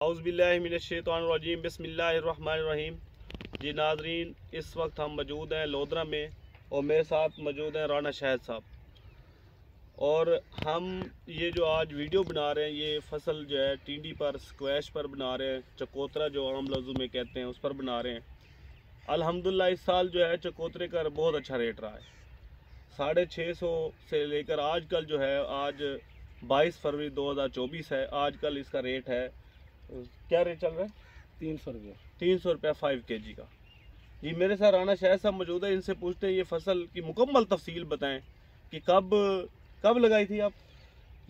औज़ुबिल्लाहिमिनश्शैतानिर्रजीम बिस्मिल्लाहिर्रहमानिर्रहीम। जी नाज़रीन, इस वक्त हम मौजूद हैं लोधरा में और मेरे साथ मौजूद हैं राना शाहिद साहब। और हम ये जो आज वीडियो बना रहे हैं ये फसल जो है टिंडी पर स्क्वैश पर बना रहे हैं, चकोतरा जो आम लफ्ज़ों में कहते हैं उस पर बना रहे हैं। अल्हम्दुलिल्लाह इस साल जो है चकोतरे का बहुत अच्छा रेट रहा है। 650 से लेकर आज कल जो है, आज 22 फरवरी 2024 है, आज कल इसका रेट है, क्या रेट चल रहा है? 300 रुपये। 300 रुपया 5 kg का। जी मेरे साथ राना शाहिद साहब मौजूद है, इनसे पूछते हैं ये फसल की मुकम्मल तफसील बताएं कि कब लगाई थी आप?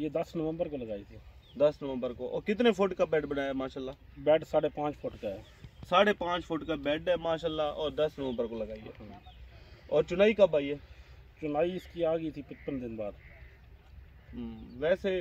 ये 10 नवंबर को लगाई थी। 10 नवंबर को। और कितने फुट का बेड बनाया माशाल्लाह? बेड 5.5 फुट का है। 5.5 फुट का बेड है माशाल्लाह, और 10 नवंबर को लगाई है। और चुनाई कब आई है? चुनाई इसकी आ गई थी 55 दिन बाद। वैसे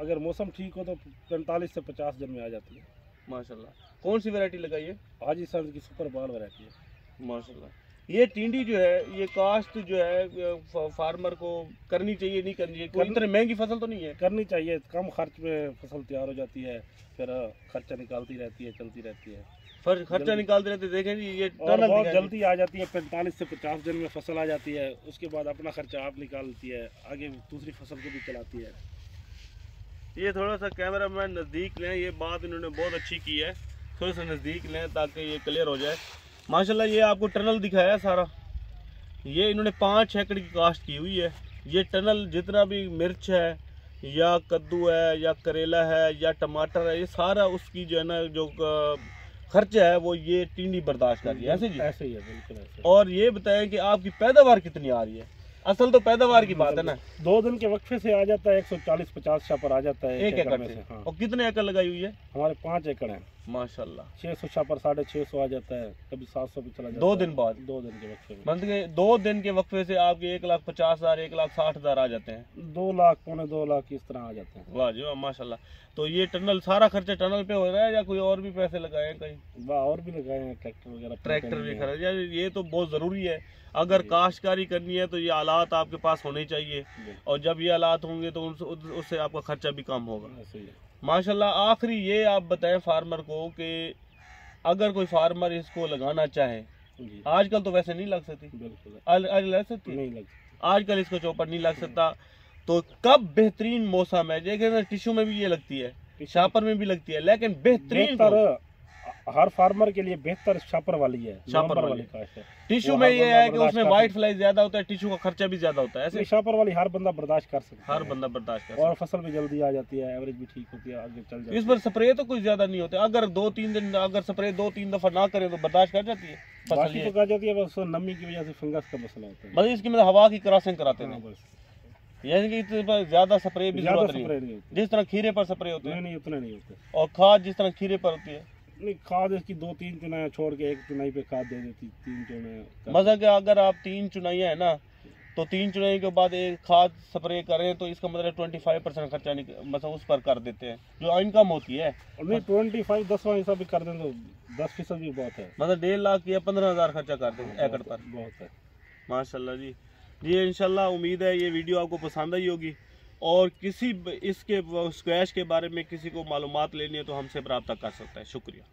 अगर मौसम ठीक हो तो 45 से 50 दिन में आ जाती है माशाल्लाह। कौन सी वैरायटी लगाई है? हाजी साहब की सुपर बाल वैरायटी है माशाल्लाह। ये टिंडी जो है, ये काश्त जो है फार्मर को करनी चाहिए नहीं करनी चाहिए? कोई इतनी महंगी फसल तो नहीं है? करनी चाहिए, कम खर्च में फसल तैयार हो जाती है, फिर खर्चा निकालती रहती है, चलती रहती है, खर्चा निकालते रहते। देखें जी ये टनल बहुत जल्दी आ जाती है, 45 से 50 दिन में फसल आ जाती है। उसके बाद अपना खर्चा आप निकालती है, आगे दूसरी फसल को भी चलाती है। ये थोड़ा सा कैमरा मैन नज़दीक लें, ये बात इन्होंने बहुत अच्छी की है, थोड़ा सा नज़दीक लें ताकि ये क्लियर हो जाए। माशाल्लाह ये आपको टनल दिखाया है सारा, ये इन्होंने 5 एकड़ की काश्त की हुई है। ये टनल जितना भी मिर्च है या कद्दू है या करेला है या टमाटर है, ये सारा उसकी जो है ना जो खर्चा है वो ये टिंडी बर्दाश्त कर रही है। ऐसे जी? ऐसे ही है, बिल्कुल ऐसे। और ये बताएं कि आपकी पैदावार कितनी आ रही है? असल तो पैदावार की बात है ना। 2 दिन के वक्फे से आ जाता है 140-50 छापर आ जाता है 1 एकड़ से। हाँ। और कितने एकड़ लगाई हुई है? हमारे 5 एकड़ है माशाल्लाह। 600 छापर 650 आ जाता है, कभी 700 भी चला जाता है। 2 दिन बाद? 2 दिन के वक्फे में। मतलब 2 दिन के वक्फे से आपके 1,50,000 1,60,000 आ जाते हैं। 2 लाख पौने 2 लाख इस तरह आ जाते हैं। वाह जी वाह माशाल्लाह। तो ये टनल सारा खर्चा टनल पे हो रहा है या कोई और भी पैसे लगाए हैं कहीं? वाह, और भी लगाए हैं, ट्रैक्टर वगैरह। ट्रैक्टर भी खर्च, ये तो बहुत ज़रूरी है। अगर काश्तकारी करनी है तो ये आलात आपके पास होने चाहिए, और जब ये आलात होंगे तो उससे आपका खर्चा भी कम होगा माशाल्लाह। आखिरी ये आप बताएं फार्मर को कि अगर कोई फार्मर इसको लगाना चाहे, आजकल तो वैसे नहीं लग सकती, बिल्कुल आज लग सकती नहीं लग सकती, आजकल इसको चौपर नहीं लग सकता, तो कब बेहतरीन मौसम है? देखें टिश्यू में भी ये लगती है, शापर में भी लगती है, लेकिन बेहतरीन हर फार्मर के लिए बेहतर शापर वाली है, शापर वाली काश्त है। टिश्यू में ये है कि उसमें व्हाइट फ्लाई ज्यादा होता है, टिश्यू का खर्चा भी ज्यादा होता है। ऐसे शापर वाली हर बंदा बर्दाश्त कर सकता है, हर बंदा बर्दाश्त कर सकता है, और फसल भी जल्दी आ जाती है, एवरेज भी ठीक होती है, आगे चल जाती है। इस पर स्प्रे तो कुछ ज्यादा नहीं होते, अगर 2-3 दिन अगर स्प्रे 2-3 दफा ना करें तो बर्दाश्त कर जाती है बाकी तो कर जाती है, बस नमी की वजह से फंगस का मसला होता है। मतलब इसकी मतलब हवा की क्रॉसिंग कराते हैं बस, यानी कि इस पर ज्यादा स्प्रे भी जरूरत नहीं, जिस तरह खीरे पर स्प्रे होते हैं। नहीं, उतना नहीं होते। और खाद जिस तरह खीरे पर होती है? नहीं, खाद इसकी 2-3 चुनाई छोड़ के 1 चुनाई पे खाद दे देती, 3 चुनाई। मतलब कि अगर आप 3 चुनाई है ना, तो 3 चुनाई के बाद एक खाद स्प्रे करें तो इसका मतलब 25% खर्चा मतलब उस पर कर देते हैं, जो इनकम होती है। नहीं, 25 10वां हिस्सा भी कर दें तो 10% भी बहुत है, मतलब 1.5 लाख या 15,000 खर्चा कर दें एकड़ पर, बहुत है माशाल्लाह। जी इंशाल्लाह उम्मीद है ये वीडियो आपको पसंद आई होगी, और किसी इसके स्क्वैश के बारे में किसी को मालूमात लेनी है तो हमसे रब्ता कर सकता है। शुक्रिया।